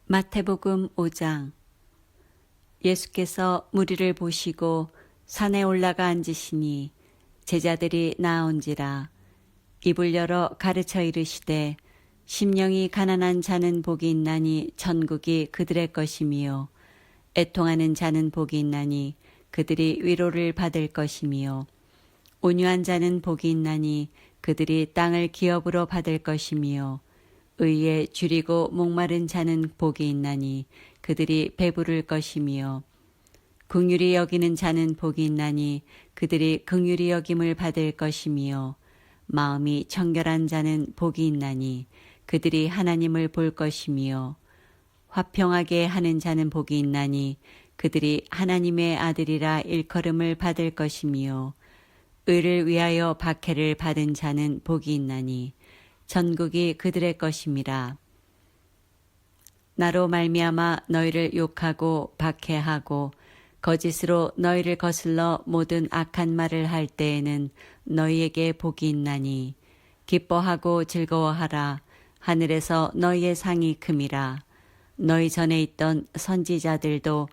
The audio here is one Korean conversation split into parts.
마태복음 5장. 예수께서 무리를 보시고 산에 올라가 앉으시니 제자들이 나온지라. 입을 열어 가르쳐 이르시되 심령이 가난한 자는 복이 있나니 천국이 그들의 것이미요. 애통하는 자는 복이 있나니 그들이 위로를 받을 것이미요. 온유한 자는 복이 있나니 그들이 땅을 기업으로 받을 것이미요. 의에 줄이고 목마른 자는 복이 있나니 그들이 배부를 것이미요. 긍휼히 여기는 자는 복이 있나니 그들이 긍휼히 여김을 받을 것이미요. 마음이 청결한 자는 복이 있나니 그들이 하나님을 볼 것이미요. 화평하게 하는 자는 복이 있나니 그들이 하나님의 아들이라 일컬음을 받을 것이미요. 의를 위하여 박해를 받은 자는 복이 있나니 천국이 그들의 것임이라. 나로 말미암아 너희를 욕하고 박해하고 거짓으로 너희를 거슬러 모든 악한 말을 할 때에는 너희에게 복이 있나니 기뻐하고 즐거워하라. 하늘에서 너희의 상이 큼이라. 너희 전에 있던 선지자들도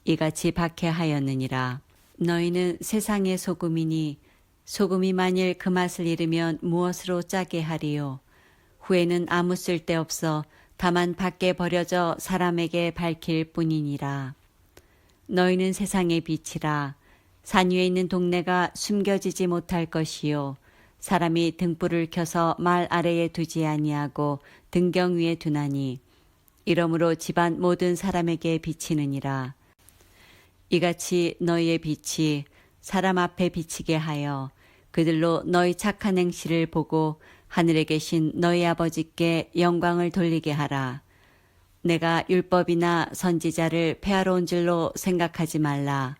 이같이 박해하였느니라. 너희는 세상의 소금이니 소금이 만일 그 맛을 잃으면 무엇으로 짜게 하리요. 후에는 아무 쓸데없어 다만 밖에 버려져 사람에게 밝힐 뿐이니라. 너희는 세상의 빛이라. 산 위에 있는 동네가 숨겨지지 못할 것이요. 사람이 등불을 켜서 말 아래에 두지 아니하고 등경 위에 두나니 이러므로 집안 모든 사람에게 비치느니라. 이같이 너희의 빛이 사람 앞에 비치게 하여 그들로 너희 착한 행실을 보고 하늘에 계신 너희 아버지께 영광을 돌리게 하라. 내가 율법이나 선지자를 폐하러 온 줄로 생각하지 말라.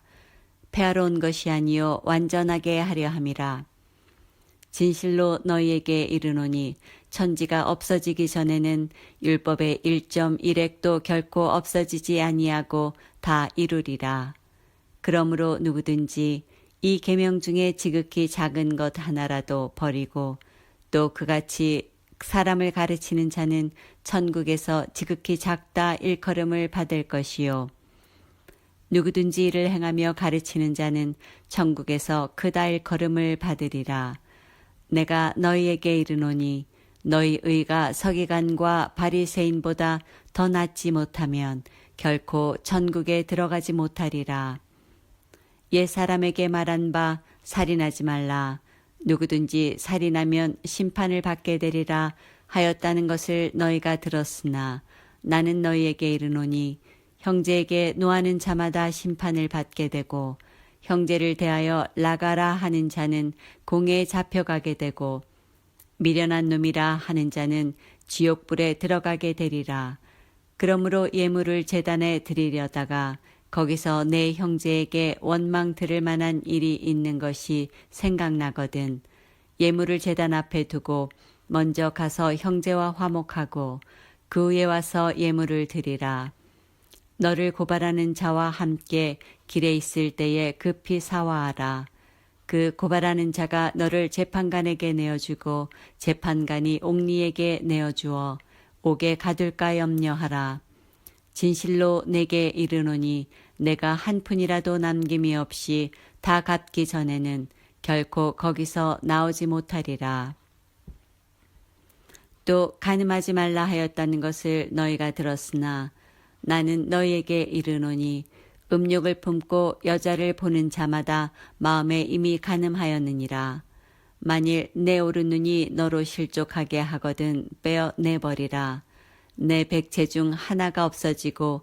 폐하러 온 것이 아니요 완전하게 하려 함이라. 진실로 너희에게 이르노니 천지가 없어지기 전에는 율법의 1.1획도 결코 없어지지 아니하고 다 이루리라. 그러므로 누구든지 이 계명 중에 지극히 작은 것 하나라도 버리고 또 그같이 사람을 가르치는 자는 천국에서 지극히 작다 일컬음을 받을 것이요. 누구든지 이를 행하며 가르치는 자는 천국에서 크다 일컬음을 받으리라. 내가 너희에게 이르노니 너희 의가 서기관과 바리새인보다 더 낫지 못하면 결코 천국에 들어가지 못하리라. 옛 사람에게 말한 바 살인하지 말라. 누구든지 살인하면 심판을 받게 되리라 하였다는 것을 너희가 들었으나 나는 너희에게 이르노니 형제에게 노하는 자마다 심판을 받게 되고 형제를 대하여 나가라 하는 자는 공회에 잡혀가게 되고 미련한 놈이라 하는 자는 지옥불에 들어가게 되리라. 그러므로 예물을 제단에 드리려다가 거기서 내 형제에게 원망 들을 만한 일이 있는 것이 생각나거든 예물을 제단 앞에 두고 먼저 가서 형제와 화목하고 그 후에 와서 예물을 드리라. 너를 고발하는 자와 함께 길에 있을 때에 급히 사화하라. 그 고발하는 자가 너를 재판관에게 내어주고 재판관이 옥리에게 내어주어 옥에 가둘까 염려하라. 진실로 내게 이르노니 내가 한 푼이라도 남김이 없이 다 갚기 전에는 결코 거기서 나오지 못하리라. 또 간음하지 말라 하였다는 것을 너희가 들었으나 나는 너희에게 이르노니 음욕을 품고 여자를 보는 자마다 마음에 이미 간음하였느니라. 만일 내 오른눈이 너로 실족하게 하거든 빼어 내버리라. 내 백체 중 하나가 없어지고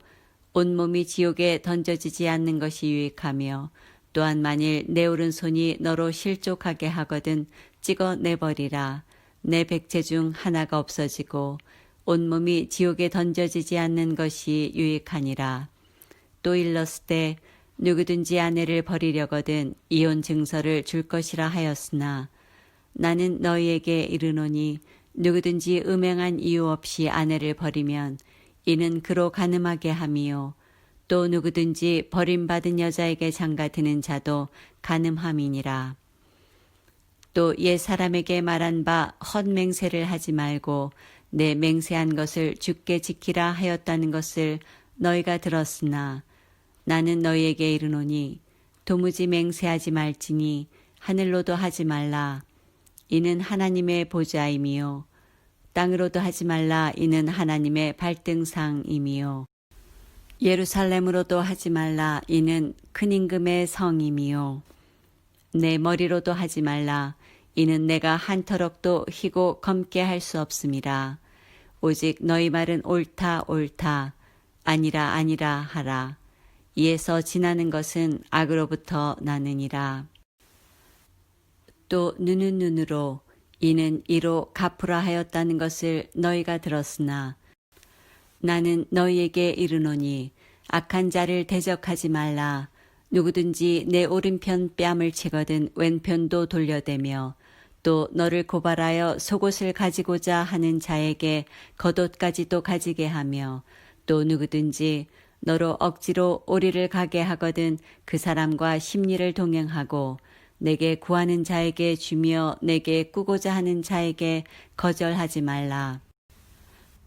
온몸이 지옥에 던져지지 않는 것이 유익하며 또한 만일 내 오른손이 너로 실족하게 하거든 찍어 내버리라. 내 백체 중 하나가 없어지고 온몸이 지옥에 던져지지 않는 것이 유익하니라. 또 일렀으되 누구든지 아내를 버리려거든 이혼 증서를 줄 것이라 하였으나 나는 너희에게 이르노니 누구든지 음행한 이유 없이 아내를 버리면 이는 그로 간음하게 함이요. 또 누구든지 버림받은 여자에게 장가드는 자도 간음함이니라. 또 옛 사람에게 말한 바 헛맹세를 하지 말고 내 맹세한 것을 주께 지키라 하였다는 것을 너희가 들었으나 나는 너희에게 이르노니 도무지 맹세하지 말지니 하늘로도 하지 말라. 이는 하나님의 보좌임이요 땅으로도 하지 말라. 이는 하나님의 발등상임이요 예루살렘으로도 하지 말라. 이는 큰 임금의 성임이요 내 머리로도 하지 말라. 이는 내가 한 터럭도 희고 검게 할 수 없음이라. 오직 너희 말은 옳다 옳다 아니라 아니라 하라. 이에서 지나는 것은 악으로부터 나느니라. 또 눈은 눈으로 이는 이로 갚으라 하였다는 것을 너희가 들었으나 나는 너희에게 이르노니 악한 자를 대적하지 말라. 누구든지 내 오른편 뺨을 치거든 왼편도 돌려대며 또 너를 고발하여 속옷을 가지고자 하는 자에게 겉옷까지도 가지게 하며 또 누구든지 너로 억지로 오리를 가게 하거든 그 사람과 심리를 동행하고 내게 구하는 자에게 주며 내게 꾸고자 하는 자에게 거절하지 말라.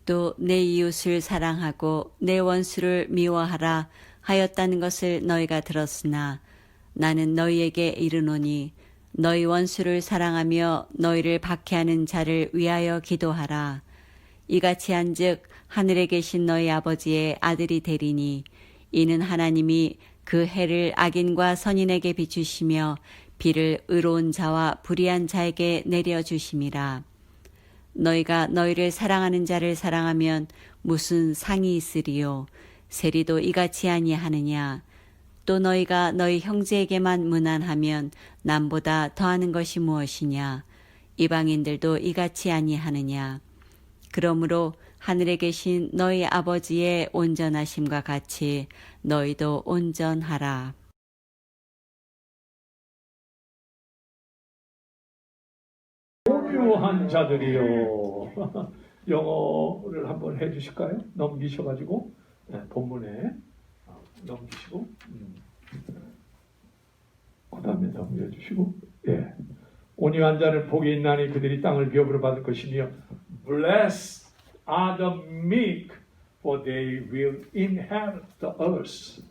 또 내 이웃을 사랑하고 내 원수를 미워하라 하였다는 것을 너희가 들었으나 나는 너희에게 이르노니 너희 원수를 사랑하며 너희를 박해하는 자를 위하여 기도하라. 이같이 한즉 하늘에 계신 너희 아버지의 아들이 되리니 이는 하나님이 그 해를 악인과 선인에게 비추시며 비를 의로운 자와 불의한 자에게 내려주심이라. 너희가 너희를 사랑하는 자를 사랑하면 무슨 상이 있으리요. 세리도 이같이 아니하느냐. 또 너희가 너희 형제에게만 문안하면 남보다 더하는 것이 무엇이냐. 이방인들도 이같이 아니하느냐. 그러므로 하늘에 계신 너희 아버지의 온전하심과 같이 너희도 온전하라. 온유한 자들이요. 영어를 한번 해주실까요? 넘기셔가지고 본문에 넘기시고 그 다음에 넘겨주시고 온유한 자는 복이 있나니 그들이 땅을 기업으로 받을 것이며 Blessed are the meek for they will inherit the earth.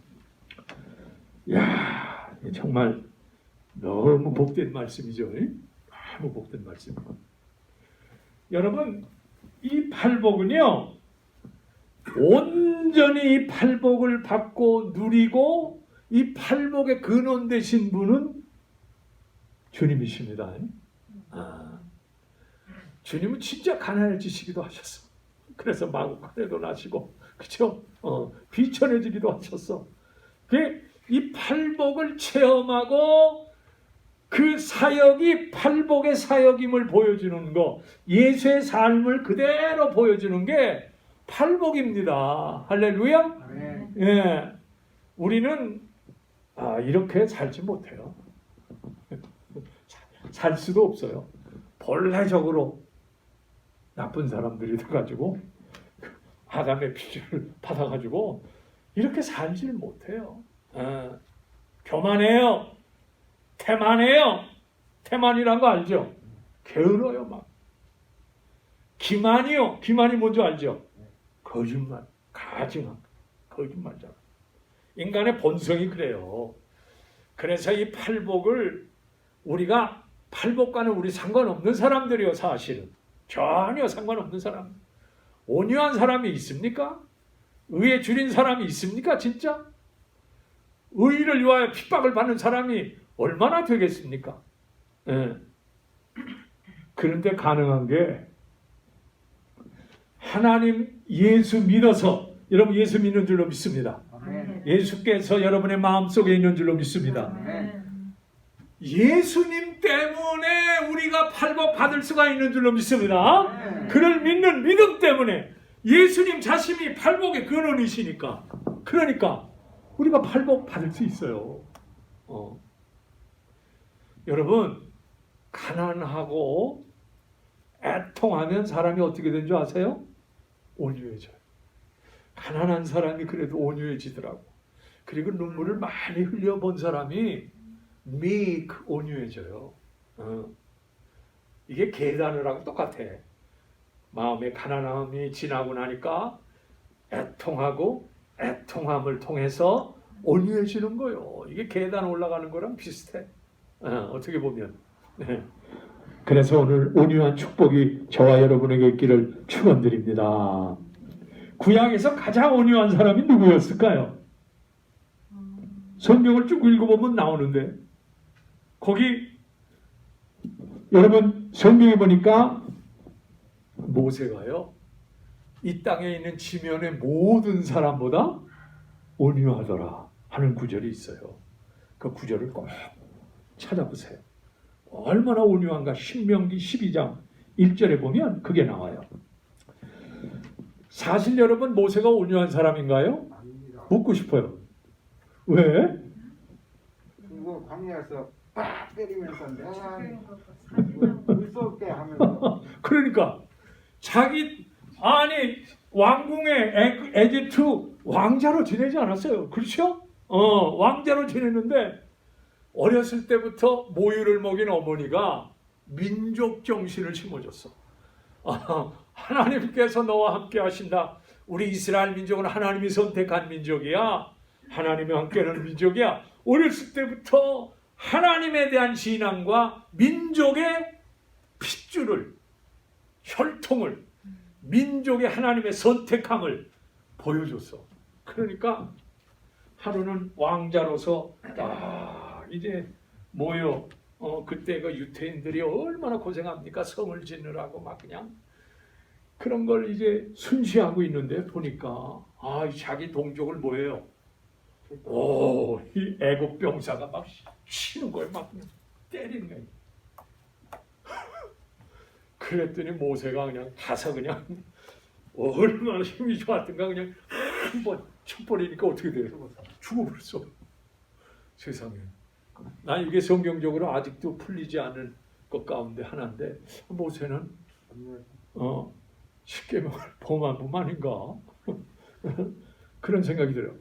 야, 정말 너무 복된 말씀이죠. 너무 복된 말씀입니다. 여러분, 이 팔복은요, 온전히 이 팔복을 받고 누리고 이 팔복의 근원 되신 분은 주님이십니다. 주님은 진짜 가난해지시기도 하셨어. 그래서 마구간에도 나시고, 그렇죠? 비천해지기도 하셨어. 이 팔복을 체험하고 그 사역이 팔복의 사역임을 보여주는 거, 예수의 삶을 그대로 보여주는 게 팔복입니다. 할렐루야. 예, 우리는 이렇게 살지 못해요. 살 수도 없어요. 본래적으로 나쁜 사람들이 돼가지고 아담의 피를 받아가지고 이렇게 살지를 못해요. 교만해요. 태만해요. 태만이란 거 알죠? 게을러요 막. 기만이요. 기만이 뭔지 알죠? 거짓말, 가증한 거짓말잖아. 인간의 본성이 그래요. 그래서 이 팔복을 우리가 팔복과는 우리 상관없는 사람들이요. 사실은 전혀 상관없는 사람. 온유한 사람이 있습니까? 의에 줄인 사람이 있습니까? 진짜? 의를 위하여 핍박을 받는 사람이 얼마나 되겠습니까? 그런데 가능한 게 하나님 예수 믿어서, 여러분 예수 믿는 줄로 믿습니다. 예수께서 여러분의 마음속에 있는 줄로 믿습니다. 예수님 때문에 우리가 팔복 받을 수가 있는 줄로 믿습니다. 그를 믿는 믿음 때문에 예수님 자신이 팔복의 근원이시니까, 그러니까 우리가 팔복 받을 수 있어요. 여러분, 가난하고 애통하면 사람이 어떻게 된 줄 아세요? 온유해져요. 가난한 사람이 그래도 온유해지더라고. 그리고 눈물을 많이 흘려본 사람이 온유해져요. 이게 계단을하고 똑같아. 마음의 가난함이 지나고 나니까 애통하고 애통함을 통해서 온유해지는 거요. 이게 계단 올라가는 거랑 비슷해. 어떻게 보면. 네. 그래서 오늘 온유한 축복이 저와 여러분에게 있기를 축원드립니다. 구약에서 가장 온유한 사람이 누구였을까요? 성경을 쭉 읽어보면 나오는데 거기 여러분 성경에 보니까 모세가요 이 땅에 있는 지면의 모든 사람보다 온유하더라 하는 구절이 있어요. 그 구절을 꼭 찾아보세요. 얼마나 온유한가. 신명기 12장 1절에 보면 그게 나와요. 사실 여러분 모세가 온유한 사람인가요? 아닙니다. 묻고 싶어요. 왜? 그거 광야에서 빡 때리면서 내가 무섭게 하면서 그러니까 자기 아니 왕궁의 에집트 왕자로 지내지 않았어요. 그렇죠? 왕자로 지냈는데 어렸을 때부터 모유를 먹인 어머니가 민족 정신을 심어줬어. 하나님께서 너와 함께 하신다. 우리 이스라엘 민족은 하나님이 선택한 민족이야. 하나님이 함께하는 민족이야. 어렸을 때부터 하나님에 대한 신앙과 민족의 핏줄을, 혈통을, 민족의 하나님의 선택함을 보여줬어. 그러니까 하루는 왕자로서 딱 이제 모여 그때 그 유태인들이 얼마나 고생합니까? 성을 짓느라고 막 그냥 그런 걸 이제 순시하고 있는데 보니까 자기 동족을 뭐예요? 이 애국 병사가 막 치는 거예요. 막 때리는 거예요. 그랬더니 모세가 그냥 가서 그냥 얼마나 힘이 좋았던가 그냥 한번 쳐버리니까 어떻게 돼요? 죽어버렸어. 세상에. 난 이게 성경적으로 아직도 풀리지 않은 것 가운데 하나인데 모세는 십계명을 범한 분 아닌가? 그런 생각이 들어요.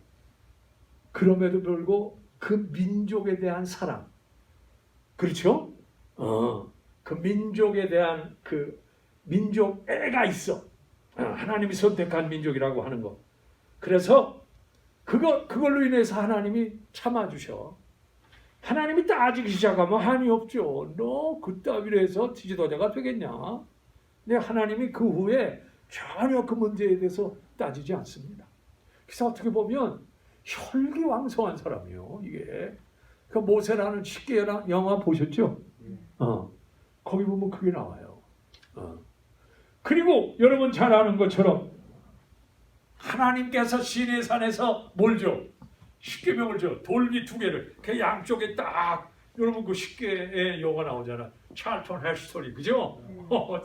그럼에도 불구하고 그 민족에 대한 사랑, 그렇죠? 그 민족에 대한 그 민족 애가 있어. 하나님이 선택한 민족이라고 하는 거. 그래서 그걸로 인해서 하나님이 참아주셔. 하나님이 따지기 시작하면 한이 없죠. 너 그따위로 해서 뒤지도자가 되겠냐? 근데 하나님이 그 후에 전혀 그 문제에 대해서 따지지 않습니다. 그래서 어떻게 보면 혈기왕성한 사람이요. 이게 그 모세라는 쉽게 영화 보셨죠? 거기 보면 그게 나와요. 그리고 여러분 잘 아는 것처럼 하나님께서 시내산에서 뭘 줘? 십계명을 줘. 돌기 2개를. 그 양쪽에 딱 여러분 그 십계의 영화 나오잖아. 찰턴 헤스터리 그죠?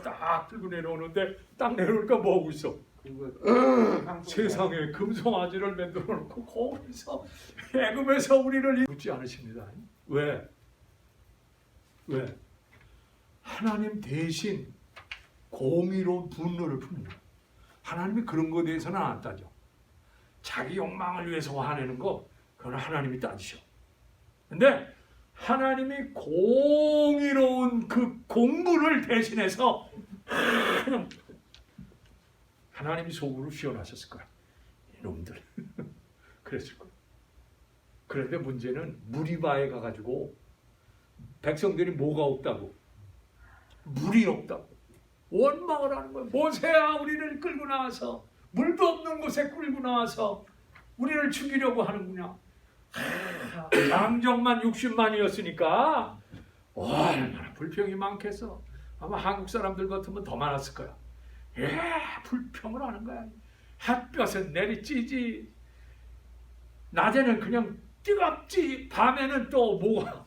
딱 들고 내려오는데 딱 내려오니까 뭐 하고 있어? 세상에 금송아지를 만들어 놓고 거기서 애굽에서 우리를 묻지 않으십니다. 왜? 하나님 대신 공의로운 분노를 풉니다. 하나님이 그런 거에 대해서는 안 따져. 자기 욕망을 위해서 화내는 거 그건 하나님이 따지셔. 근데 하나님이 공의로운 그 공부를 대신해서 하나님이 속으로 시원하셨을 거야. 이놈들. 그랬을 거야. 그런데 문제는 무리바에 가가지고 백성들이 뭐가 없다고? 물이 없다고. 원망을 하는 거야. 모세야 우리를 끌고 나와서 물도 없는 곳에 끌고 나와서 우리를 죽이려고 하는구나. 양정만 60만이었으니까 얼마나 불평이 많겠어. 아마 한국 사람들 같으면 더 많았을 거야. 불평을 하는 거야. 햇볕은 내리찌지. 낮에는 그냥 뜨겁지. 밤에는 또 뭐가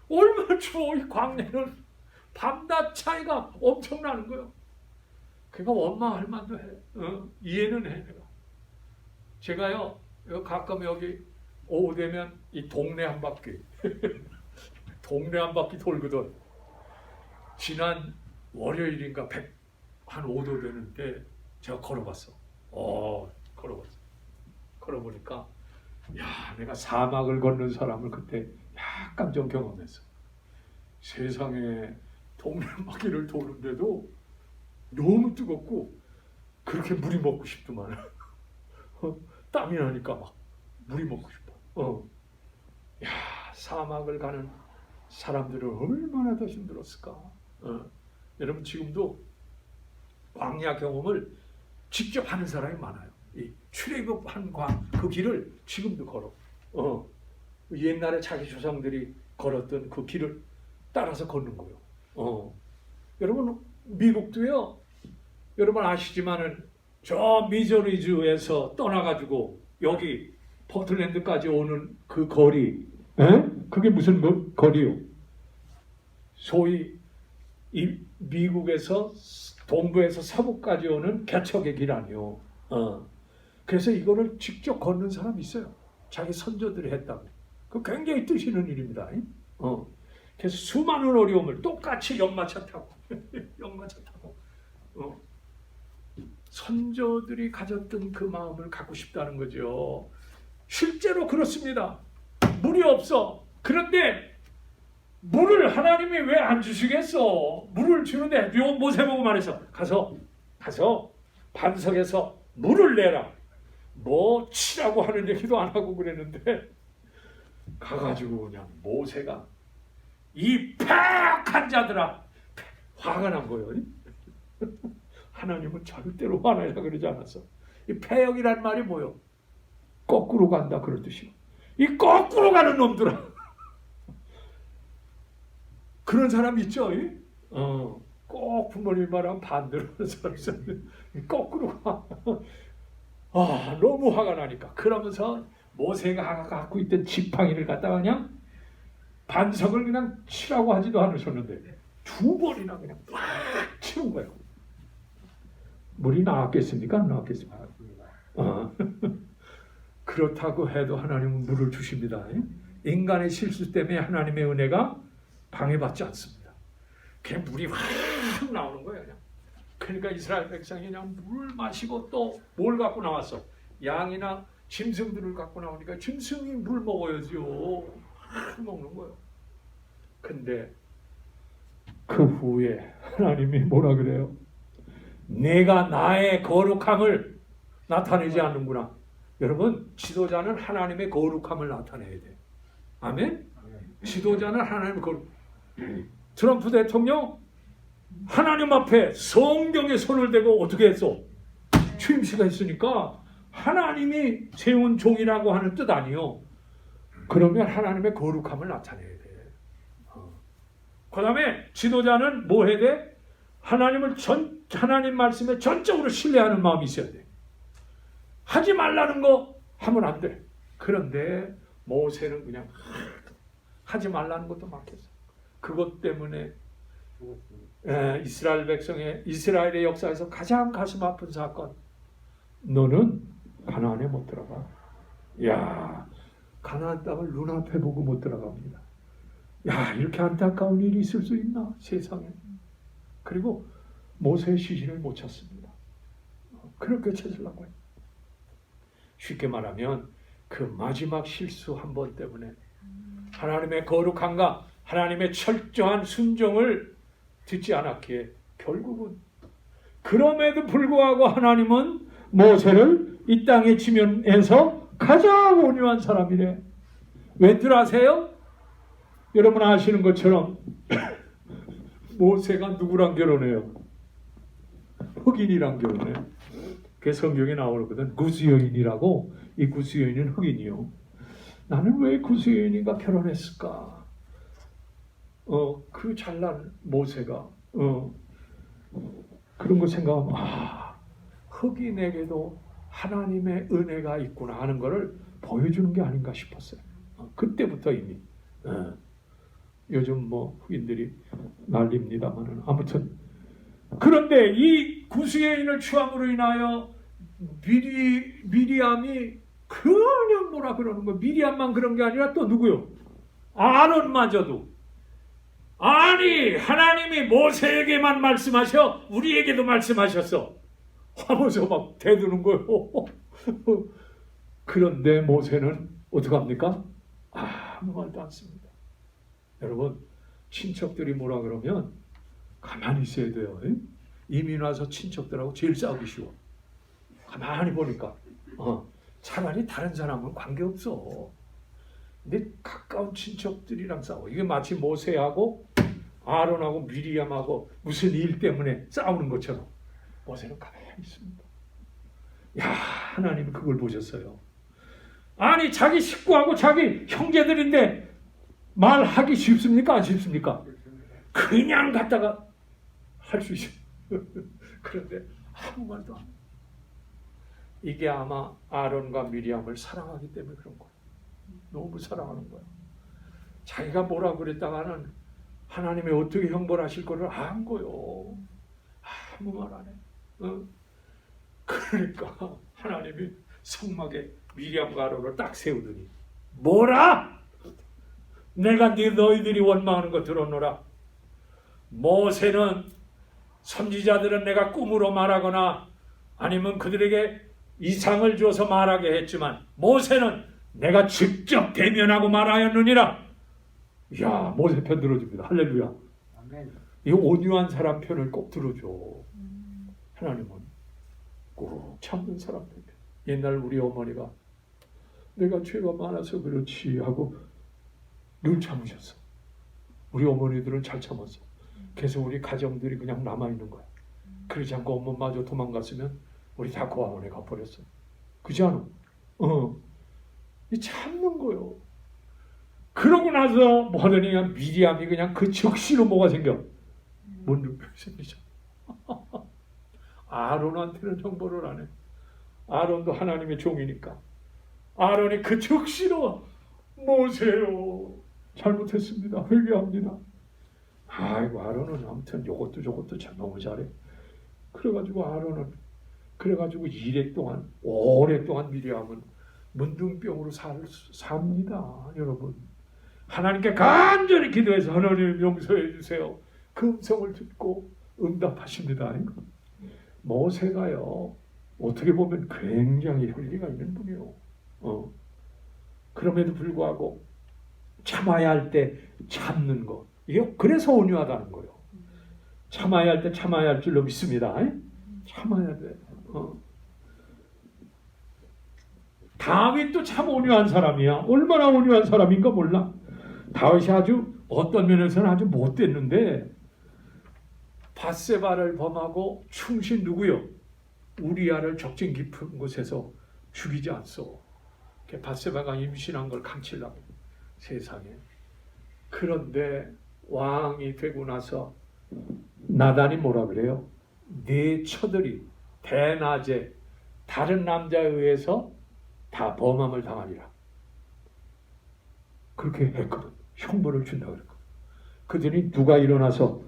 얼마나 추워. 이 광야는 밤낮 차이가 엄청나는 거예요. 그러니까 원망할 만도 해. 이해는 해 내가. 제가요 가끔 여기 오후 되면 이 동네 한 바퀴 동네 한 바퀴 돌거든. 지난 월요일인가 한 5도 되는데 제가 걸어봤어. 걸어봤어. 걸어보니까 내가 사막을 걷는 사람을 그때 약간 좀 경험했어. 세상에 동네 한 바퀴를 도는데도 너무 뜨겁고 그렇게 물이 먹고 싶더만. 땀이 나니까 막 물이 먹고 싶어. 야, 사막을 가는 사람들은 얼마나 더 힘들었을까. 여러분 지금도 광야 경험을 직접 하는 사람이 많아요. 이 출애굽한 그 길을 지금도 걸어. 옛날에 자기 조상들이 걸었던 그 길을 따라서 걷는 거예요. 여러분 미국도요. 여러분 아시지만은 저 미조리주에서 떠나가지고 여기 포틀랜드까지 오는 그 거리, 그게 무슨 거리요? 소위 이 미국에서 동부에서 서부까지 오는 개척의 길 아니요. 그래서 이거를 직접 걷는 사람이 있어요. 자기 선조들이 했다고. 그 굉장히 뜻 있는 일입니다. 그래서 수많은 어려움을 똑같이 연마차 타고 선조들이 가졌던 그 마음을 갖고 싶다는 거죠. 실제로 그렇습니다. 물이 없어. 그런데 물을 하나님이 왜 안 주시겠어? 물을 주는데 모세 보고 말해서 가서 반석에서 물을 내라. 뭐 치라고 하는 얘기도 안 하고 그랬는데 가가지고 그냥 모세가 이 폐악한 자들아, 화가 난 거예요. 하나님은 절대로 화내라 그러지 않았어. 이 폐역이란 말이 뭐요? 거꾸로 간다 그런 뜻이요. 이 거꾸로 가는 놈들아. 그런 사람 있죠? 꼭 부모님 말하면 반대로 하는 사람 있었는데 거꾸로 가. 너무 화가 나니까. 그러면서 모세가 갖고 있던 지팡이를 갖다가 그냥 반석을 그냥 치라고 하지도 않으셨는데 2번이나 그냥 팍 치는 거예요. 물이 나왔겠습니까? 안 나왔겠습니까? 그렇다고 해도 하나님은 물을 주십니다. 인간의 실수 때문에 하나님의 은혜가 방해받지 않습니다. 그냥 물이 확 나오는 거예요. 그냥. 그러니까 이스라엘 백성이 그냥 물 마시고 또 뭘 갖고 나왔어? 양이나 짐승들을 갖고 나오니까 짐승이 물 먹어야지요. 확 먹는 거예요. 근데 그 후에 하나님이 뭐라 그래요? 내가 나의 거룩함을 나타내지 않는구나. 여러분, 지도자는 하나님의 거룩함을 나타내야 돼. 아멘? 지도자는 하나님의 거룩. 트럼프 대통령 하나님 앞에 성경에 손을 대고 어떻게 했어? 취임식가 있으니까 하나님이 세운 종이라고 하는 뜻 아니요. 그러면 하나님의 거룩함을 나타내야 돼. 그 다음에 지도자는 뭐 해야 돼? 하나님 말씀에 전적으로 신뢰하는 마음이 있어야 돼. 하지 말라는 거 하면 안 돼. 그런데 모세는 그냥 하지 말라는 것도 막혔어. 그것 때문에 이스라엘의 역사에서 가장 가슴 아픈 사건. 너는 가나안에 못 들어가. 야, 가나안 땅을 눈앞에 보고 못 들어갑니다. 야, 이렇게 안타까운 일이 있을 수 있나 세상에. 그리고 모세의 시신을 못 찾습니다. 그렇게 찾으려고 해요. 쉽게 말하면 그 마지막 실수 한 번 때문에 하나님의 거룩함과 하나님의 철저한 순종을 듣지 않았기에 결국은 그럼에도 불구하고 하나님은 모세를 이 땅의 지면에서 가장 온유한 사람이래. 왠줄 아세요? 여러분 아시는 것처럼 모세가 누구랑 결혼해요? 흑인이랑 결혼해요. 그 성경에 나오거든. 구스 여인이라고. 이 구스 여인은 흑인이요. 나는 왜 구스 여인과 결혼했을까? 그 잘난 모세가 그런 거 생각하면 흑인에게도 하나님의 은혜가 있구나 하는 것을 보여주는 게 아닌가 싶었어요. 그때부터 이미 요즘 뭐 흑인들이 난립니다만은 아무튼 그런데 이 구스 여인을 취함으로 인하여 미리암이 그냥 뭐라 그러는 거예요. 미리암만 그런 게 아니라 또 누구요? 아론마저도. 아니 하나님이 모세에게만 말씀하셔 우리에게도 말씀하셨어 하면서 막 대드는 거예요. 그런데 모세는 어떡합니까? 아무 말도 않습니다. 여러분 친척들이 뭐라 그러면 가만히 있어야 돼요. 이민 와서 친척들하고 제일 싸우기 쉬워. 가만히 보니까 차라리 다른 사람은 관계없어. 근데 가까운 친척들이랑 싸워. 이게 마치 모세하고 아론하고 미리암하고 무슨 일 때문에 싸우는 것처럼 모세는 가만히 있습니다. 야, 하나님이 그걸 보셨어요. 아니 자기 식구하고 자기 형제들인데 말하기 쉽습니까? 안 쉽습니까? 그냥 갖다가 할 수 있어요. 그런데 아무 말도 안 해요. 이게 아마 아론과 미리암을 사랑하기 때문에 그런 거예요. 너무 사랑하는 거예요. 자기가 뭐라 그랬다가는 하나님이 어떻게 형벌하실 거를 안 거요. 아무 말 안 해. 그러니까 하나님이 성막에 미리암과 아론을 딱 세우더니 뭐라? 내가 너희들이 원망하는 거 들었노라. 모세는 선지자들은 내가 꿈으로 말하거나 아니면 그들에게 이상을 줘서 말하게 했지만 모세는 내가 직접 대면하고 말하였느니라. 이야, 모세 편 들어줍니다. 할렐루야. 아멘. 이 온유한 사람 편을 꼭 들어줘. 하나님은 꼭 참는 사람 편이에요. 옛날 우리 어머니가 내가 죄가 많아서 그렇지 하고 늘 참으셨어. 우리 어머니들은 잘 참았어. 그래서 우리 가정들이 그냥 남아있는 거야. 그러지 않고 엄마마저 도망갔으면 우리 다 고아원에 가버렸어. 그지 않아? 이 참는 거요. 그러고 나서 뭐 하더니 미리암이 그냥 그 즉시로 뭐가 생겨? 문둥병이 생기죠. 아론한테는 정보를 안 해. 아론도 하나님의 종이니까. 아론이 그 즉시로 모세요. 잘못했습니다. 회개합니다. 아이고 아론은 아무튼 요것도 저것도 참 너무 잘해. 그래가지고 아론은 그래가지고 오랫동안 미리암은 문둥병으로 삽니다. 여러분 하나님께 간절히 기도해서 하나님 용서해 주세요. 그 음성을 듣고 응답하십니다. 모세가요 어떻게 보면 굉장히 혈기가 있는 분이요. 그럼에도 불구하고 참아야 할 때 참는 거. 이게 그래서 온유하다는 거예요. 참아야 할 때 참아야 할 줄로 믿습니다. 참아야 돼. 다윗도 참 온유한 사람이야. 얼마나 온유한 사람인가 몰라. 다윗이 아주 어떤 면에서는 아주 못됐는데 밧세바를 범하고 충신 누구요? 우리아를 적진 깊은 곳에서 죽이지 않소. 밧세바가 임신한 걸 감추려고 세상에. 그런데 왕이 되고 나서 나단이 뭐라 그래요? 네 처들이 대낮에 다른 남자에 의해서 다 범함을 당하리라. 그렇게 했거든. 형벌을 준다 그랬거든. 그들이 누가 일어나서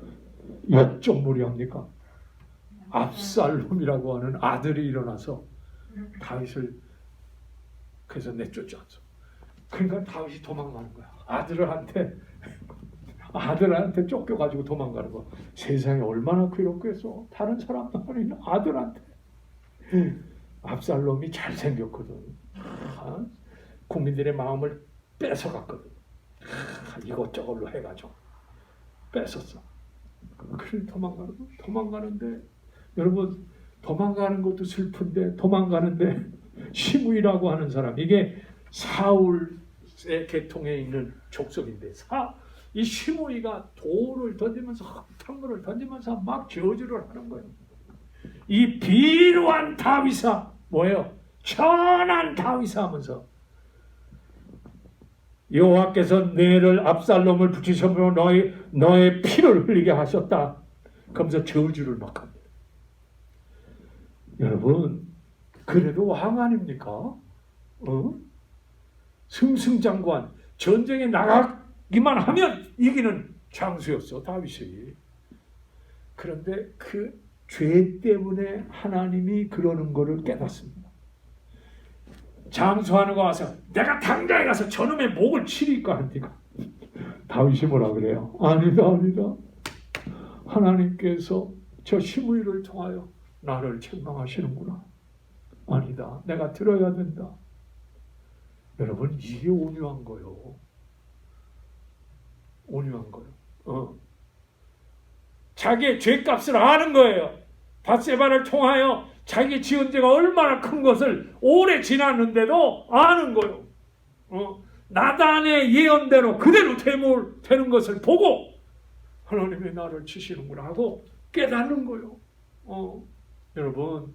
역적몰이 합니까? 압살롬이라고 하는 아들이 일어나서 다윗을 그래서 내쫓았어. 그러니까 다윗이 도망가는 거야. 아들한테 쫓겨가지고 도망가는 거. 세상에 얼마나 괴롭겠어. 다른 사람도 아닌 아들한테. 압살롬이 잘생겼거든. 국민들의 마음을 뺏어갔거든. 이것저것로 해가지고 뺏었어. 그래 도망가는데 여러분 도망가는 것도 슬픈데 도망가는데 시므이라고 하는 사람, 이게 사울의 계통에 있는 족속인데 이 시므이가 돌을 던지면서 흙탕물을 던지면서 막 저주를 하는 거예요. 이 비루한 다윗아 뭐예요? 천한 다윗아 하면서 여호와께서 너를 압살롬을 붙이셔서 너의 피를 흘리게 하셨다. 그러면서 저주를 막 합니다. 여러분 그래도 왕 아닙니까? 승승장구한 전쟁에 나가기만 하면 이기는 장수였어 다윗이. 그런데 그 죄 때문에 하나님이 그러는 것을 깨닫습니다. 장수하는 거 와서 내가 당장에 가서 저놈의 목을 치리까 하니까 다윗이 뭐라 그래요? 아니다. 하나님께서 저 시므이를 통하여 나를 책망하시는구나. 아니다. 내가 들어야 된다. 여러분 이게 온유한 거요. 온유한 거요. 자기의 죄값을 아는 거예요. 밧세바를 통하여 자기 지은 죄가 얼마나 큰 것을 오래 지났는데도 아는 거요. 나단의 예언대로 그대로 되는 것을 보고 하나님이 나를 치시는구나 하고 깨닫는 거요. 여러분,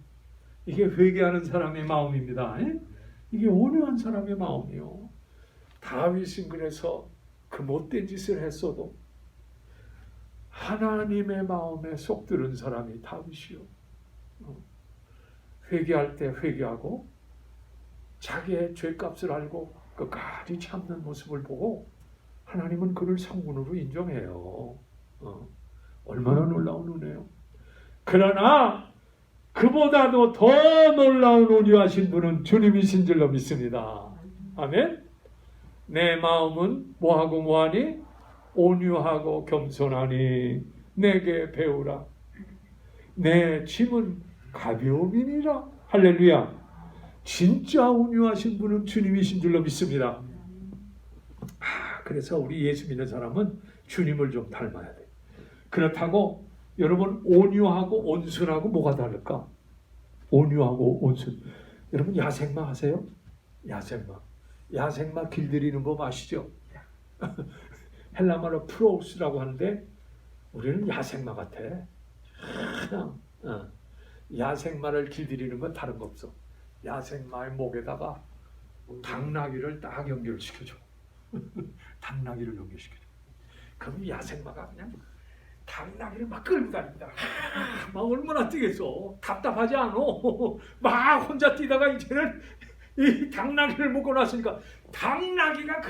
이게 회개하는 사람의 마음입니다. 이게 온유한 사람의 마음이요. 다윗은 그래서 그 못된 짓을 했어도 하나님의 마음에 속들은 사람이 다윗이요. 회개할 때 회개하고 자기의 죄값을 알고 끝까지 참는 모습을 보고 하나님은 그를 성군으로 인정해요. 얼마나 놀라운 은혜요. 그러나 그보다도 더 놀라운 온유하신 분은 주님이신 줄로 믿습니다. 아멘. 내 마음은 뭐하고 뭐하니? 온유하고 겸손하니 내게 배우라. 내 짐은 가벼움이니라. 할렐루야. 진짜 온유하신 분은 주님이신 줄로 믿습니다. 그래서 우리 예수 믿는 사람은 주님을 좀 닮아야 돼. 그렇다고 여러분, 온유하고 온순하고 뭐가 다를까? 온유하고 온순. 여러분, 야생마 아세요? 야생마 길들이는 법 아시죠? 헬라말로 프로우스라고 하는데 우리는 야생마 같아. 그냥 야생마를 길들이는 건 다른 거 없어. 야생마의 목에다가 당나귀를 딱 연결시켜줘. 당나귀를 연결시켜줘. 그럼 야생마가 그냥 당나귀를 막 끌고 다닙니다. 막 얼마나 뛰겠어. 답답하지 않아. 막 혼자 뛰다가 이제는 이 당나귀를 묶고 났으니까 당나귀가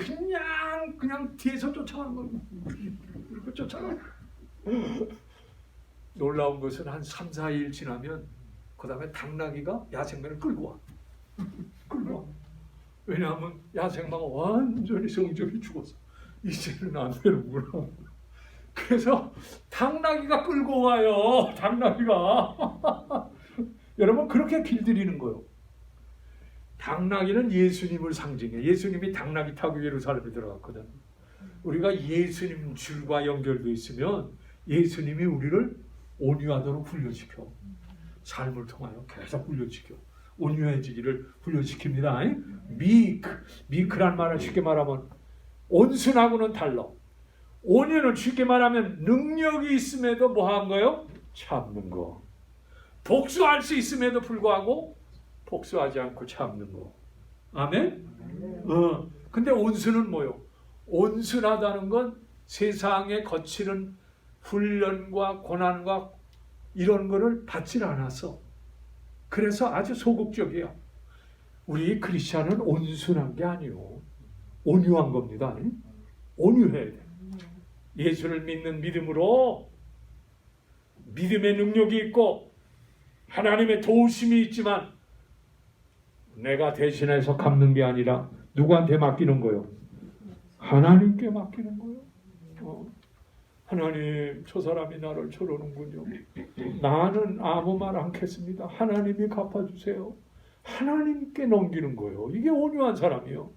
그냥 뒤에서 쫓아가는 거예요. 이렇게 쫓아가. 놀라운 것은 한 3, 4일 지나면 그 다음에 당나귀가 야생마를 끌고 와. 왜냐하면 야생마가 완전히 성적이 죽었어. 이제는 안 되는구나. 그래서 당나귀가 끌고 와요. 당나귀가. 여러분, 그렇게 길들이는 거예요. 당나귀는 예수님을 상징해. 예수님이 당나귀 타고 예루살렘에 들어갔거든. 우리가 예수님 줄과 연결되어 있으면 예수님이 우리를 온유하도록 훈련시켜. 삶을 통하여 계속 훈련시켜. 온유해지기를 훈련시킵니다. 미크란 말은 쉽게 말하면 온순하고는 달라. 온유는 쉽게 말하면 능력이 있음에도 뭐한 거요? 참는 거. 복수할 수 있음에도 불구하고 복수하지 않고 참는 거. 아멘? 근데 온순은 뭐요? 온순하다는 건 세상에 거치는 훈련과 고난과 이런 거를 받질 않았어. 그래서 아주 소극적이야. 우리 크리스찬은 온순한 게 아니요. 온유한 겁니다. 온유해야 돼. 예수를 믿는 믿음으로 믿음의 능력이 있고 하나님의 도우심이 있지만 내가 대신해서 갚는 게 아니라 누구한테 맡기는 거요? 하나님께 맡기는 거요. 하나님, 저 사람이 나를 저러는군요. 나는 아무 말 않겠습니다. 하나님이 갚아주세요. 하나님께 넘기는 거예요. 이게 온유한 사람이요.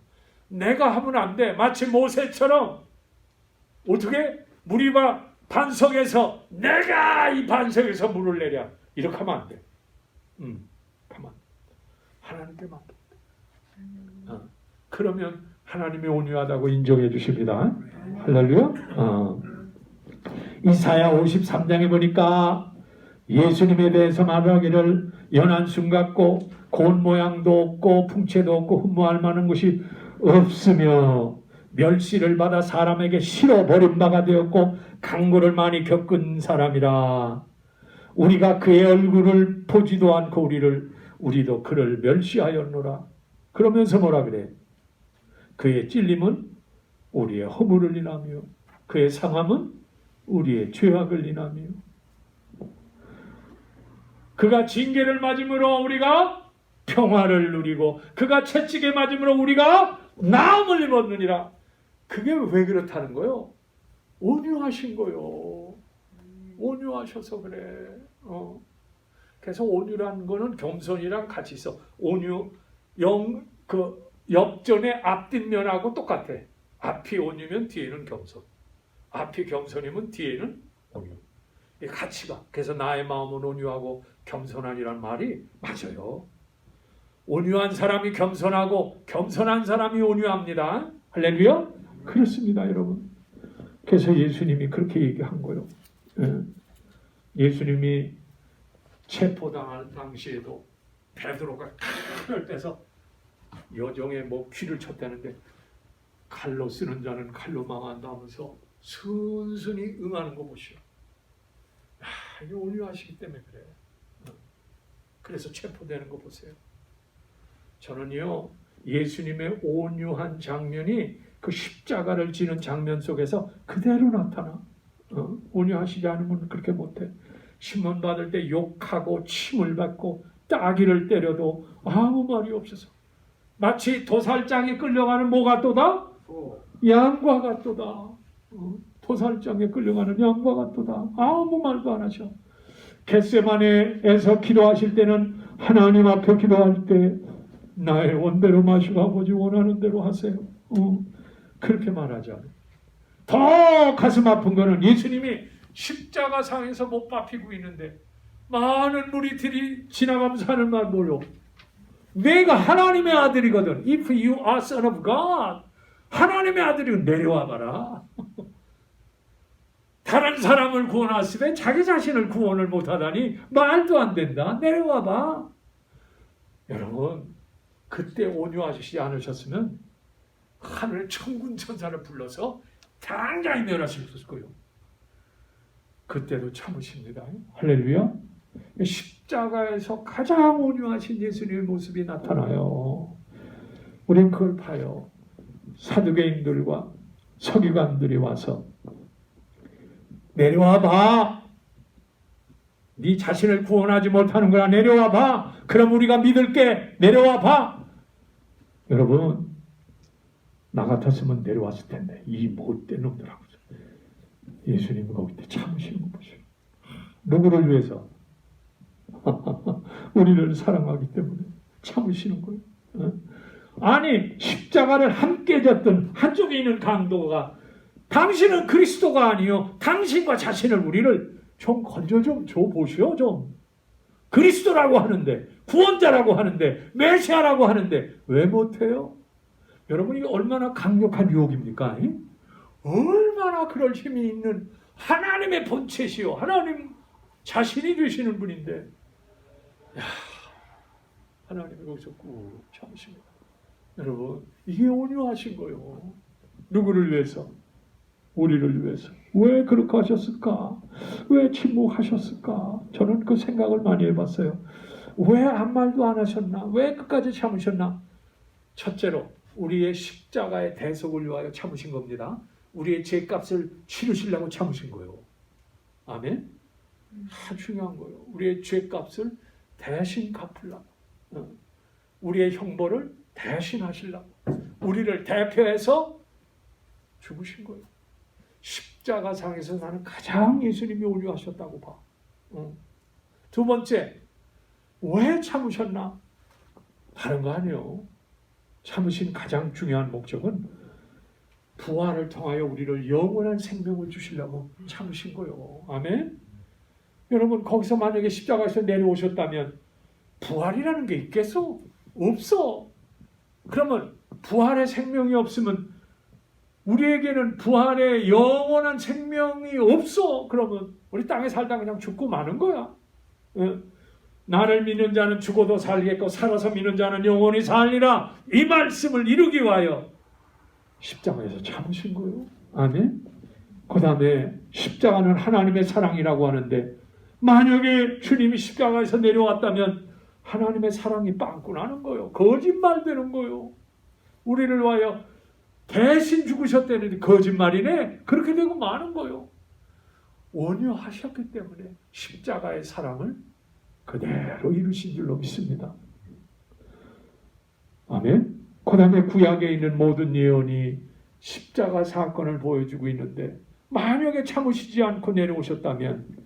내가 하면 안 돼. 마치 모세처럼 어떻게 무리바 반석에서 내가 이 반석에서 물을 내랴. 이렇게 하면 안 돼. 가만. 하나님께 맡겨. 그러면 하나님이 온유하다고 인정해 주십니다. 할렐루야. 이사야 53장에 보니까 예수님에 대해서 말하기를 연한 순 같고 고운 모양도 없고 풍채도 없고 흠모할 만한 것이 없으며 멸시를 받아 사람에게 실어 버린 바가 되었고 강고를 많이 겪은 사람이라. 우리가 그의 얼굴을 보지도 않고 우리도 그를 멸시하였노라. 그러면서 뭐라 그래? 그의 찔림은 우리의 허물을 인하며 그의 상함은 우리의 죄악을 인하며 그가 징계를 맞음으로 우리가 평화를 누리고 그가 채찍에 맞음으로 우리가 나음을 입었느니라. 그게 왜 그렇다는 거요? 온유하신 거요. 온유하셔서 그래. 그래서 온유라는 거는 겸손이랑 같이 있어. 온유, 옆전의 앞뒷면하고 똑같아. 앞이 온유면 뒤에는 겸손. 앞이 겸손이면 뒤에는 온유. 이 가치가. 그래서 나의 마음은 온유하고 겸손하니라는 말이 맞아요. 온유한 사람이 겸손하고 겸손한 사람이 온유합니다. 할렐루야. 그렇습니다, 여러분. 그래서 예수님이 그렇게 얘기한 거예요. 예수님이 체포당할 당시에도 베드로가 칼을 빼서 여종의 귀를 쳤다는데 칼로 쓰는 자는 칼로 망한다 하면서 순순히 응하는 거 보시오. 이게 온유하시기 때문에 그래. 그래서 체포되는 거 보세요. 저는요, 예수님의 온유한 장면이 그 십자가를 지는 장면 속에서 그대로 나타나. 온유하시지 않으면 그렇게 못해. 신문 받을 때 욕하고 침을 뱉고 따귀를 때려도 아무 말이 없어서 마치 도살장에 끌려가는 뭐가 또다? 양과 같도다. 도살장에 끌려가는 양과 같도다. 아무 말도 안 하셔. 겟세마네에서 기도하실 때는 하나님 앞에 기도할 때 나의 원대로 마시고 아버지 원하는 대로 하세요. 그렇게 말하잖아요. 더 가슴 아픈 거는 예수님이 십자가상에서 못 밟히고 있는데 많은 무리들이 지나가면서 하는 말 뭐요? 내가 하나님의 아들이거든. If you are son of God, 하나님의 아들이면 내려와 봐라. 다른 사람을 구원하시되 자기 자신을 구원을 못하다니 말도 안 된다. 내려와 봐. 여러분, 그때 온유하시지 않으셨으면 하늘 천군 천사를 불러서 당장에 멸하실 거예요. 그때도 참으십니다. 할렐루야. 십자가에서 가장 온유하신 예수님의 모습이 나타나요. 우린 그걸 봐요. 사두개인들과 서기관들이 와서 내려와 봐. 네 자신을 구원하지 못하는 거라 내려와 봐. 그럼 우리가 믿을게. 내려와 봐. 여러분, 나 같았으면 내려왔을 텐데 이 못된 놈들하고 예수님이 거기 때 참으시는 거 보시오. 누구를 위해서? 우리를 사랑하기 때문에 참으시는 거예요. 아니, 십자가를 함께 졌던 한쪽에 있는 강도가 당신은 그리스도가 아니요, 당신과 자신을 우리를 좀 건져 좀 줘보시오. 좀 그리스도라고 하는데, 구원자라고 하는데, 메시아라고 하는데 왜 못해요? 여러분, 이게 얼마나 강력한 유혹입니까? 얼마나 그럴 힘이 있는 하나님의 본체시요, 하나님 자신이 되시는 분인데, 하나님이 거기서 꾹 참으십니다. 여러분, 이게 온유하신 거요. 누구를 위해서? 우리를 위해서. 왜 그렇게 하셨을까? 왜 침묵하셨을까? 저는 그 생각을 많이 해봤어요. 왜 아무 말도 안 하셨나? 왜 끝까지 참으셨나? 첫째로 우리의 십자가의 대속을 위하여 참으신 겁니다. 우리의 죄값을 치르시려고 참으신 거예요. 아멘? 아주 중요한 거예요. 우리의 죄값을 대신 갚으려고. 우리의 형벌을 대신 하시려고. 우리를 대표해서 죽으신 거예요. 십자가상에서 나는 가장 예수님이 온유하셨다고 봐. 두 번째, 왜 참으셨나? 다른 거 아니에요. 참으신 가장 중요한 목적은 부활을 통하여 우리를 영원한 생명을 주시려고 참으신 거예요. 아멘? 여러분, 거기서 만약에 십자가에서 내려오셨다면 부활이라는 게 있겠어? 없어. 그러면 부활의 생명이 없으면 우리에게는 부활의 영원한 생명이 없어. 그러면 우리 땅에 살다 그냥 죽고 마는 거야. 나를 믿는 자는 죽어도 살겠고 살아서 믿는 자는 영원히 살리라. 이 말씀을 이루기 위하여 십자가에서 참으신 거예요. 아멘. 그 다음에 십자가는 하나님의 사랑이라고 하는데, 만약에 주님이 십자가에서 내려왔다면 하나님의 사랑이 빵꾸 나는 거예요. 거짓말 되는 거예요. 우리를 위하여 대신 죽으셨다는데 거짓말이네. 그렇게 되고 마는 거예요. 온유하셨기 때문에 십자가의 사랑을 그대로 이루신 줄로 믿습니다. 아멘. 그 다음에 구약에 있는 모든 예언이 십자가 사건을 보여주고 있는데, 만약에 참으시지 않고 내려오셨다면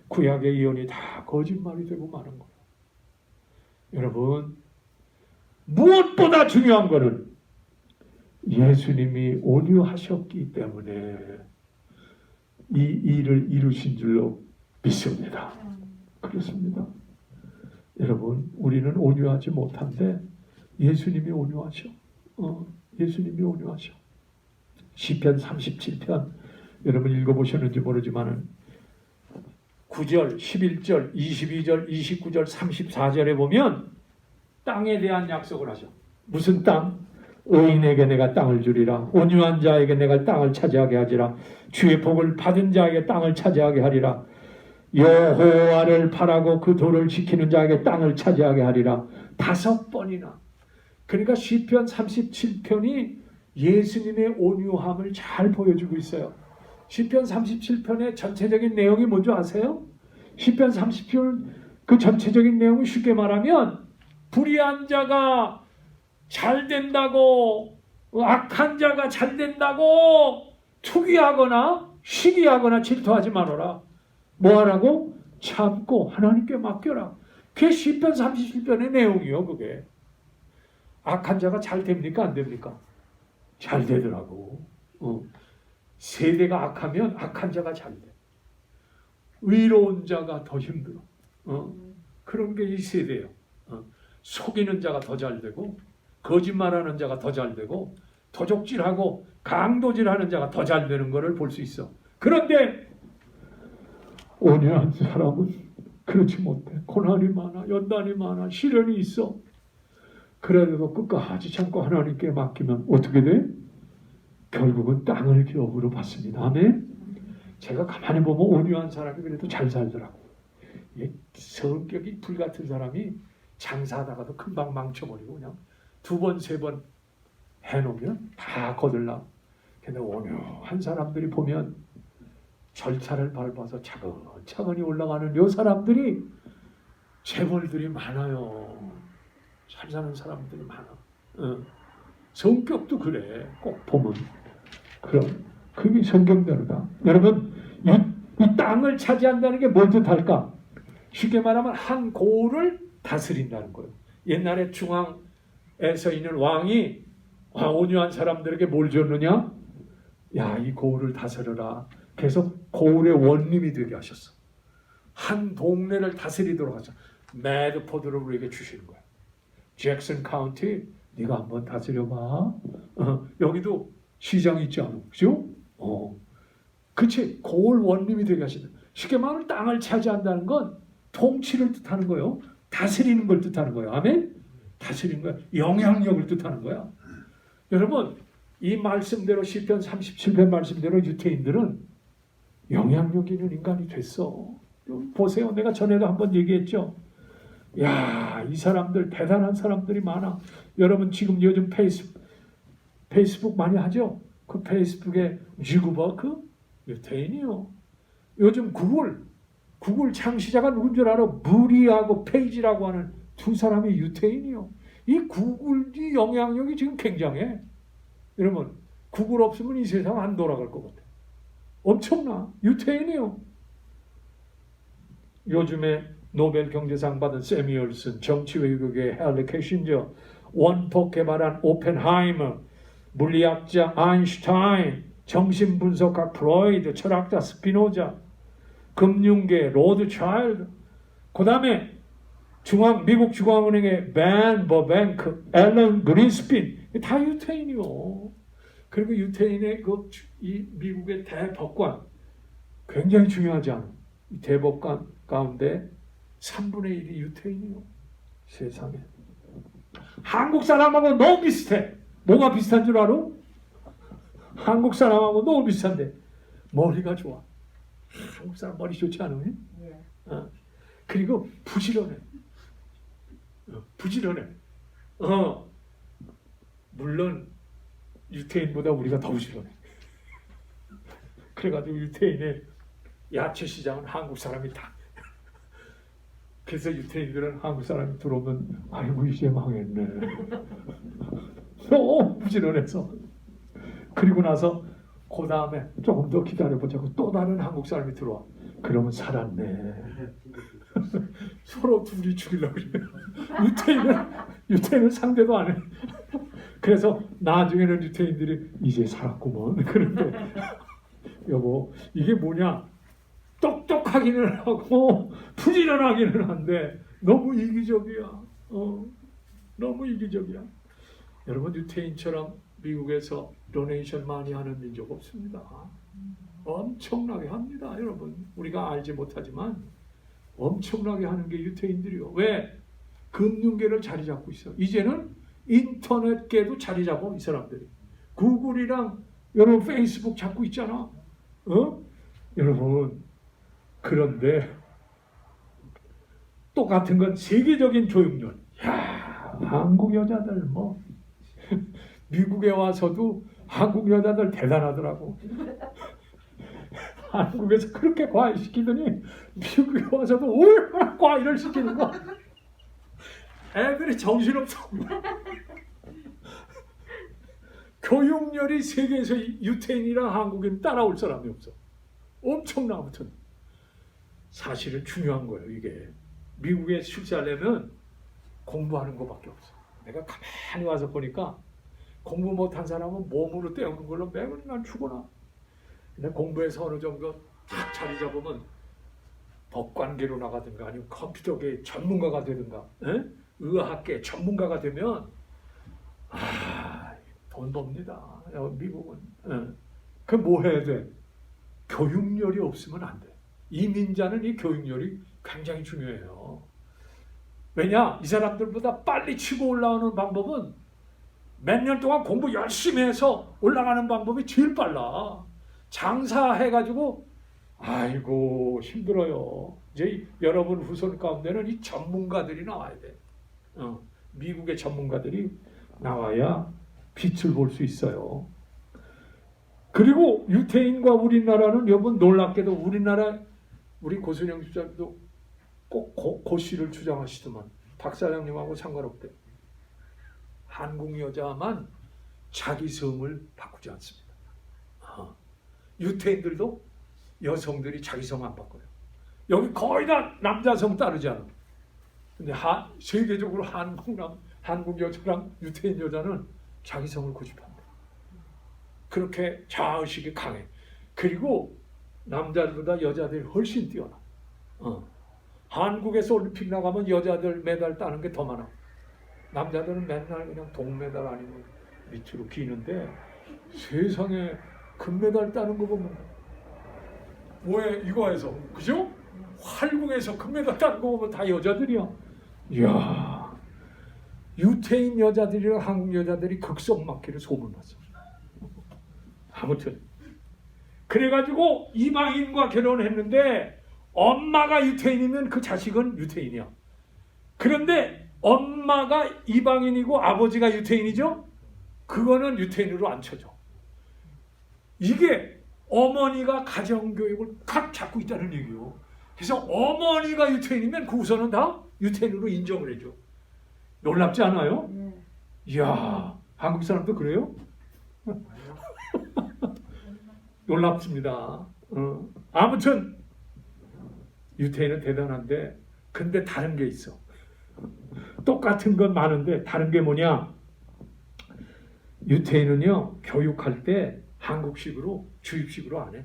구약의 예언이 다 거짓말이 되고 마는 거예요. 여러분, 무엇보다 중요한 것은 예수님이 온유하셨기 때문에 이 일을 이루신 줄로 믿습니다. 그렇습니다. 여러분, 우리는 온유하지 못한데 예수님이 온유하셔. 예수님이 온유하셔. 시편 37편 여러분 읽어보셨는지 모르지만은 9절, 11절, 22절, 29절, 34절에 보면 땅에 대한 약속을 하죠. 무슨 땅? 의인에게 내가 땅을 주리라. 온유한 자에게 내가 땅을 차지하게 하리라. 주의 복을 받은 자에게 땅을 차지하게 하리라. 여호와를 바라고 그 도를 지키는 자에게 땅을 차지하게 하리라. 5번이나. 그러니까 시편 37편이 예수님의 온유함을 잘 보여주고 있어요. 시편 37편의 전체적인 내용이 뭔지 아세요? 시편 37편 그 전체적인 내용을 쉽게 말하면 불의한 자가 잘 된다고, 악한 자가 잘 된다고 투기하거나 시기하거나 질투하지 말아라. 뭐 하라고? 참고 하나님께 맡겨라. 그게 시편 37편의 내용이요. 그게 악한 자가 잘 됩니까? 안 됩니까? 잘 되더라고. 세대가 악하면 악한 자가 잘 돼. 의로운 자가 더 힘들어. 그런 게 이 세대예요. 속이는 자가 더 잘 되고, 거짓말하는 자가 더 잘 되고, 도적질하고 강도질하는 자가 더 잘 되는 것을 볼 수 있어. 그런데 온유한 사람은 그렇지 못해. 고난이 많아, 연단이 많아, 시련이 있어. 그래도 끝까지 참고 하나님께 맡기면 어떻게 돼? 결국은 땅을 기업으로 받습니다. 아멘. 제가 가만히 보면 온유한 사람이 그래도 잘 살더라고. 성격이 불같은 사람이 장사하다가도 금방 망쳐버리고 그냥 2번, 3번 해놓으면 다 거들나. 근데 온유한 사람들이 보면 절차를 밟아서 차근차근히 올라가는 요 사람들이 재벌들이 많아요. 잘 사는 사람들이 많아. 성격도 그래. 꼭 보면. 그럼 그게 성경대로다. 여러분, 이 땅을 차지한다는 게 뭘 뜻할까? 쉽게 말하면 한 고을을 다스린다는 거예요. 옛날에 중앙에서 있는 왕이 온유한 사람들에게 뭘 줬느냐? 야, 이 고을을 다스려라. 그래서 고을의 원님이 되게 하셨어. 한 동네를 다스리도록 하셨어. 매드포드를 우리에게 주시는 거야. 잭슨 카운티 네가 한번 다스려봐. 여기도 시장 있지 않아? 그죠? 그치? 고을 원님이 되게 하신다. 쉽게 말하면 땅을 차지한다는 건 통치를 뜻하는 거예요. 다스리는 걸 뜻하는 거예요. 아멘? 다스리는 거야. 영향력을 뜻하는 거야. 여러분, 이 말씀대로 시편 37편 말씀대로 유태인들은 영향력 있는 인간이 됐어. 보세요. 내가 전에도 한번 얘기했죠. 야, 이 사람들 대단한 사람들이 많아. 여러분 지금 요즘 페이스북 많이 하죠? 그 페이스북에 주크버크 유태인이요. 요즘 구글 창시자가 누군 줄 알아? 무리하고 페이지라고 하는 2 사람이 유태인이요. 이 구글이 영향력이 지금 굉장해. 여러분 구글 없으면 이 세상 안 돌아갈 것 같아. 엄청나. 유태인이요. 요즘에 노벨 경제상 받은 세뮤얼슨, 정치외교계 헨리 키신저, 원폭 개발한 오펜하이머, 물리학자 아인슈타인, 정신분석학 프로이드, 철학자 스피노자, 금융계 로드차일드, 그 다음에 미국 중앙은행의 벤 버뱅크, 앨런 그린스핀, 다 유태인이요. 그리고 유태인의 이 미국의 대법관 굉장히 중요하지 않아? 이 대법관 가운데 3분의 1이 유태인이요. 세상에. 한국 사람하고 너무 비슷해. 뭐가 비슷한 줄 알아? 한국 사람하고 너무 비슷한데 머리가 좋아. 한국 사람 머리 좋지 않으니? 그리고 부지런해. 부지런해. 물론 유태인보다 우리가 더 부지런해. 그래가지고 유태인의 야채 시장은 한국 사람이 다. 그래서 유태인들은 한국 사람이 들어오면 아이고 이제 망했네. 너무 부지런해서. 그리고 나서 그 다음에 조금 더 기다려보자고 또 다른 한국 사람이 들어와. 그러면 살았네. 서로 둘이 죽이려고 그래요. 유태인을 상대도 안 해. 그래서 나중에는 유태인들이 이제 살았구먼. 그런데 여보 이게 뭐냐? 똑똑하기는 하고 부지런하기는 한데 너무 이기적이야. 너무 이기적이야. 여러분 유태인처럼 미국에서 도네이션 많이 하는 민족 없습니다. 엄청나게 합니다. 여러분 우리가 알지 못하지만 엄청나게 하는 게 유태인들이요. 왜? 금융계를 자리 잡고 있어. 이제는 인터넷계도 자리 잡아 이 사람들이. 구글이랑 여러분 페이스북 잡고 있잖아. 여러분 그런데 똑같은 건 세계적인 교육열. 야, 한국 여자들 뭐 미국에 와서도 한국 여자들 대단하더라고. 한국에서 그렇게 과외시키더니 미국에 와서도 얼마나 과외를 시키는 거. 애들이 정신없어. 교육열이 세계에서 유태인이랑 한국인 따라올 사람이 없어. 엄청나. 아무튼 사실은 중요한 거예요. 이게 미국에 출세하려면 공부하는 것밖에 없어. 내가 가만히 와서 보니까 공부 못한 사람은 몸으로 때우는 걸로 맨날 죽어나. 근데 공부해서 어느 정도 딱 자리 잡으면 법관계로 나가든가 아니면 컴퓨터계 전문가가 되든가 의학계 전문가가 되면 돈 법니다. 미국은. 그 뭐 해야 돼? 교육열이 없으면 안 돼. 이민자는 이 교육열이 굉장히 중요해요. 왜냐? 이 사람들보다 빨리 치고 올라오는 방법은 몇 년 동안 공부 열심히 해서 올라가는 방법이 제일 빨라. 장사해가지고 아이고 힘들어요. 이제 여러분 후손 가운데는 이 전문가들이 나와야 돼. 미국의 전문가들이 나와야 빛을 볼 수 있어요. 그리고 유태인과 우리나라는 여러분 놀랍게도 우리나라 우리 고순영 주장도 꼭 고시를 주장하시더만 박사장님하고 상관없대. 한국 여자만 자기 성을 바꾸지 않습니다. 유태인들도 여성들이 자기 성 안 바꿔요. 여기 거의 다 남자 성 따르지 않아. 근데 세계적으로 한국 여자랑 유태인 여자는 자기 성을 고집한다. 그렇게 자의식이 강해. 그리고 남자들보다 여자들이 훨씬 뛰어나. 한국에서 올림픽 나가면 여자들 메달 따는 게 더 많아. 남자들은 맨날 그냥 동메달 아니면 밑으로 기는데 세상에 금메달 따는 거 보면 뭐에 이거에서 그죠? 활궁에서 금메달 따는 거 보면 다 여자들이야. 이야, 유태인 여자들이랑 한국 여자들이 극성 맞기를 소문났어. 아무튼 그래가지고 이방인과 결혼했는데 엄마가 유태인이면 그 자식은 유태인이야. 그런데 엄마가 이방인이고 아버지가 유태인이죠? 그거는 유태인으로 안 쳐져. 이게 어머니가 가정교육을 각 잡고 있다는 얘기요. 그래서 어머니가 유태인이면 그 우선은 다 유태인으로 인정을 해줘. 놀랍지 않아요? 이야, 한국 사람도 그래요? 놀랍습니다. 아무튼 유태인은 대단한데 근데 다른 게 있어. 똑같은 건 많은데 다른 게 뭐냐? 유태인은요 교육할 때 한국식으로 주입식으로 안 해.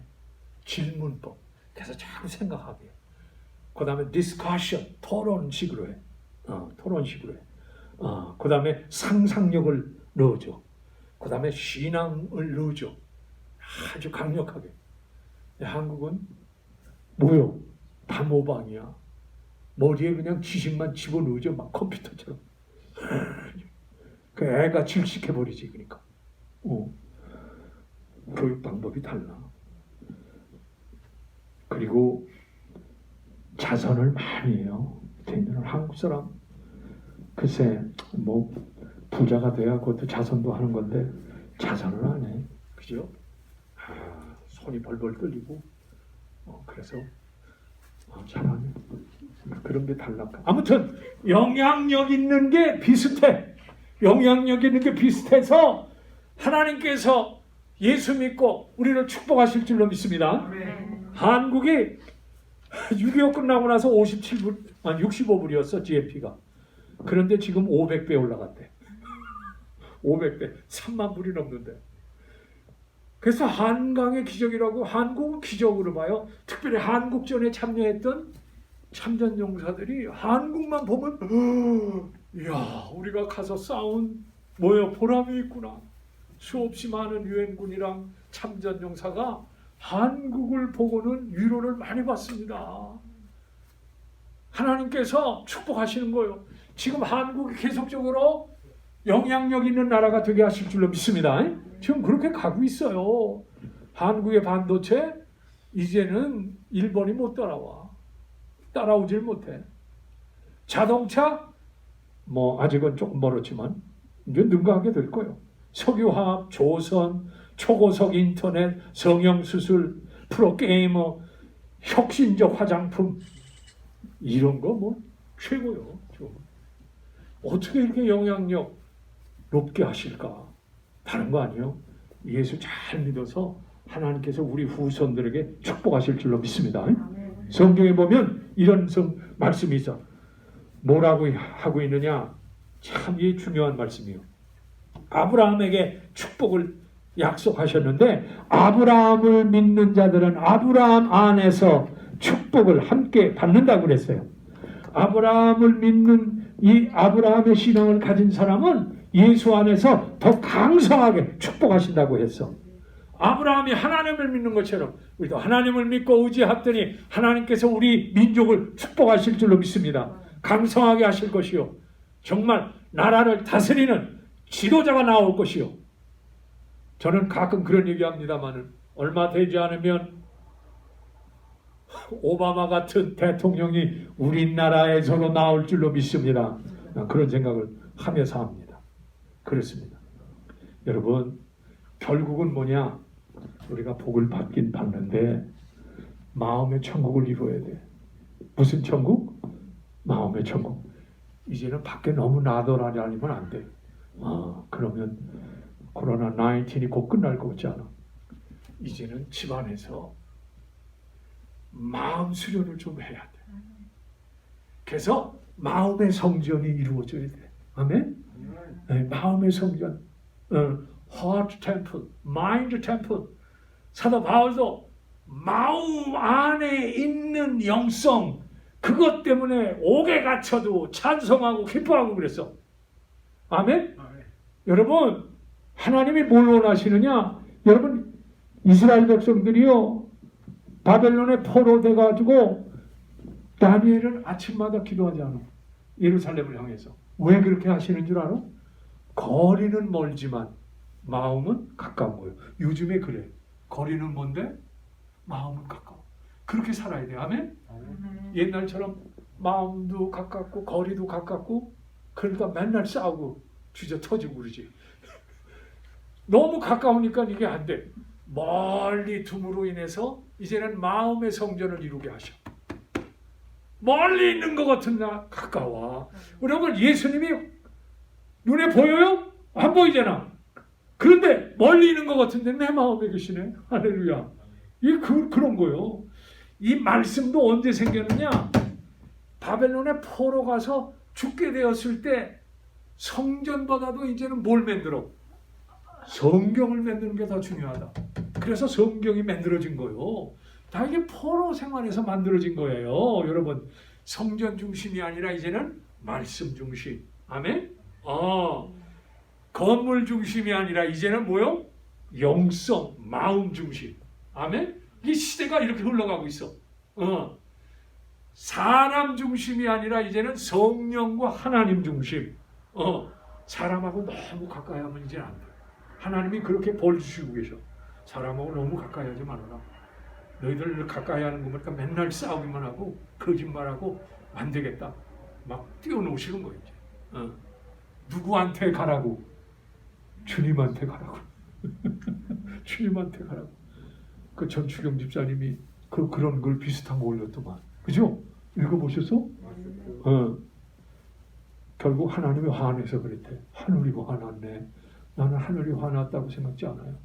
질문법. 그래서 자꾸 생각하게. 그 다음에 discussion, 토론식으로 해. 토론식으로 해. 그 다음에 상상력을 넣어줘. 그 다음에 신앙을 넣어줘. 아주 강력하게. 한국은 뭐요? 다 모방이야. 머리에 그냥 지식만 집어넣어줘. 막 컴퓨터처럼. 그 애가 질식해버리지. 그러니까. 교육 방법이 달라. 그리고 자선을 많이 해요. 걔네는 한국 사람 글쎄 뭐 부자가 돼야 그것도 자선도 하는 건데 자선을 안 해. 그죠? 손이 벌벌 떨리고 그래서 잘하네. 그런 게 달라. 아무튼 영향력 있는 게 비슷해. 영향력 있는 게 비슷해서 하나님께서 예수 믿고 우리를 축복하실 줄로 믿습니다. 한국이 6.25 끝나고 나서 65불이었어 GNP가. 그런데 지금 500배 올라갔대. 500배, 3만 불이 넘는데. 그래서 한강의 기적이라고 한국은 기적으로 봐요. 특별히 한국전에 참여했던 참전용사들이 한국만 보면 이야 우리가 가서 싸운 뭐요 보람이 있구나. 수없이 많은 유엔군이랑 참전용사가 한국을 보고는 위로를 많이 받습니다. 하나님께서 축복하시는 거예요. 지금 한국이 계속적으로 영향력 있는 나라가 되게 하실 줄로 믿습니다. 지금 그렇게 가고 있어요. 한국의 반도체 이제는 일본이 못 따라와. 따라오질 못해. 자동차 뭐 아직은 조금 멀었지만 이제 능가하게 될 거예요. 석유화학, 조선, 초고속 인터넷, 성형수술, 프로게이머, 혁신적 화장품 이런 거 뭐 최고요. 어떻게 이렇게 영향력 높게 하실까? 다른 거 아니에요. 예수 잘 믿어서 하나님께서 우리 후손들에게 축복하실 줄로 믿습니다. 성경에 보면 이런 말씀이 있어. 뭐라고 하고 있느냐? 참 이 중요한 말씀이에요. 아브라함에게 축복을 약속하셨는데 아브라함을 믿는 자들은 아브라함 안에서 축복을 함께 받는다고 그랬어요. 아브라함을 믿는 이 아브라함의 신앙을 가진 사람은 예수 안에서 더 강성하게 축복하신다고 했어. 아브라함이 하나님을 믿는 것처럼 우리도 하나님을 믿고 의지했더니 하나님께서 우리 민족을 축복하실 줄로 믿습니다. 강성하게 하실 것이요. 정말 나라를 다스리는 지도자가 나올 것이요. 저는 가끔 그런 얘기합니다만은 얼마 되지 않으면 오바마 같은 대통령이 우리나라에서도 나올 줄로 믿습니다. 그런 생각을 하면서 합니다. 그렇습니다. 여러분 결국은 뭐냐? 우리가 복을 받긴 받는데 마음의 천국을 이루어야 돼. 무슨 천국? 마음의 천국. 이제는 밖에 너무 나돌아다니면 안 돼. 그러면 코로나 19이 곧 끝날 것 같지 않아? 이제는 집안에서 마음 수련을 좀 해야 돼. 그래서 마음의 성전이 이루어져야 돼. 아멘? 네, 마음의 성전. Heart temple, mind temple. 사도 바울도 마음 안에 있는 영성 그것 때문에 옥에 갇혀도 찬송하고 기뻐하고 그랬어. 아멘? 여러분 하나님이 뭘 원하시느냐? 여러분 이스라엘 백성들이요 바벨론에 포로돼 가지고 다니엘은 아침마다 기도하지 않아. 예루살렘을 향해서. 왜 그렇게 하시는 줄 알아? 거리는 멀지만 마음은 가까운 거예요. 요즘에 그래. 거리는 먼데 마음은 가까워. 그렇게 살아야 돼. 아멘? 옛날처럼 마음도 가깝고 거리도 가깝고 그러니까 맨날 싸우고 주저 터지고 그러지. 너무 가까우니까 이게 안 돼. 멀리 둠으로 인해서 이제는 마음의 성전을 이루게 하셔. 멀리 있는 것 같은 나 가까워. 여러분 예수님이 눈에 보여요? 안 보이잖아. 그런데 멀리 있는 것 같은데 내 마음에 계시네. 할렐루야. 이 그런 거요. 이 말씀도 언제 생겼느냐? 바벨론에 포로 가서 죽게 되었을 때 성전보다도 이제는 뭘 만들어? 성경을 만드는 게 더 중요하다. 그래서 성경이 만들어진 거예요. 다 이게 포로 생활에서 만들어진 거예요. 여러분 성전 중심이 아니라 이제는 말씀 중심. 아멘? 건물 중심이 아니라 이제는 뭐요? 영성, 마음 중심. 아멘? 이 시대가 이렇게 흘러가고 있어. 사람 중심이 아니라 이제는 성령과 하나님 중심. 사람하고 너무 가까이 하면 이제 안 돼. 하나님이 그렇게 벌 주시고 계셔. 사람하고 너무 가까이 하지 말아라. 너희들 가까이 하는 거 보니까 맨날 싸우기만 하고 거짓말하고 안 되겠다. 막 띄워놓으시는 거예요. 이제. 누구한테 가라고? 주님한테 가라고. 주님한테 가라고. 그 전추경 집사님이 그런 걸 비슷한 거 올렸더만. 그죠? 읽어보셨어? 결국 하나님이 화내서 그랬대. 하늘이 화났네. 나는 하늘이 화났다고 생각지 않아요.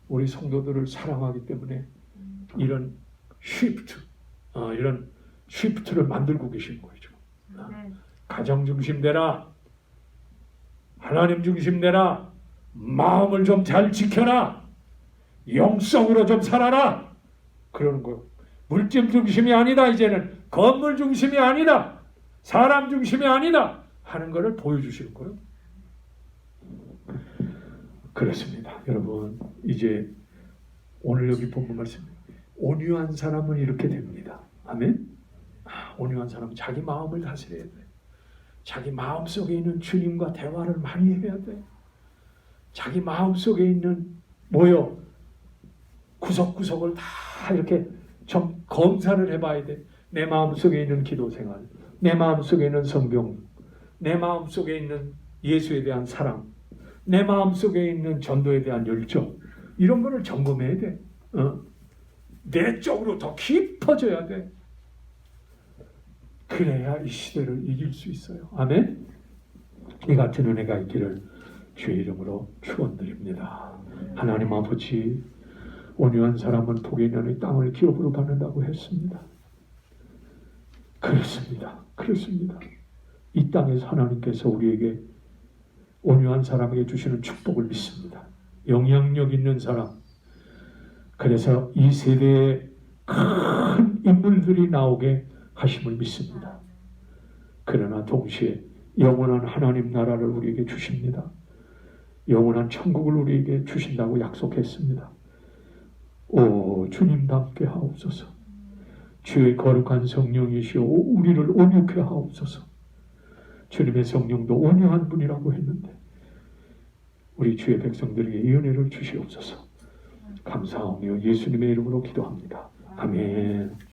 우리 성도들을 사랑하기 때문에 이런 이런 쉬프트를 만들고 계신 거죠. 가정 중심 되라. 하나님 중심 되라. 마음을 좀 잘 지켜라. 영성으로 좀 살아라. 그러는 거예요. 물질 중심이 아니다. 이제는 건물 중심이 아니다. 사람 중심이 아니다. 하는 것을 보여주시는 거예요. 그렇습니다. 여러분, 이제 오늘 여기 본문 말씀, 온유한 사람은 이렇게 됩니다. 아멘. 온유한 사람은 자기 마음을 다스려야 돼. 자기 마음속에 있는 주님과 대화를 많이 해야 돼. 자기 마음속에 있는 뭐요? 구석구석을 다 이렇게 좀 검사를 해봐야 돼. 내 마음속에 있는 기도 생활, 내 마음속에 있는 성경, 내 마음속에 있는 예수에 대한 사랑, 내 마음속에 있는 전도에 대한 열정, 이런 거를 점검해야 돼. 내적으로 더 깊어져야 돼. 그래야 이 시대를 이길 수 있어요. 아멘. 이 같은 은혜가 있기를 주의 이름으로 축원드립니다. 하나님 아버지, 온유한 사람은 복이 있는 땅을 기업으로 받는다고 했습니다. 그렇습니다. 그렇습니다. 이 땅에서 하나님께서 우리에게 온유한 사람에게 주시는 축복을 믿습니다. 영향력 있는 사람. 그래서 이 세대에 큰 인물들이 나오게 하심을 믿습니다. 그러나 동시에 영원한 하나님 나라를 우리에게 주십니다. 영원한 천국을 우리에게 주신다고 약속했습니다. 오 주님과 함께 하옵소서. 주의 거룩한 성령이시오 우리를 온유케 하옵소서. 주님의 성령도 온유한 분이라고 했는데 우리 주의 백성들에게 이 은혜를 주시옵소서. 감사하며 예수님의 이름으로 기도합니다. 아멘.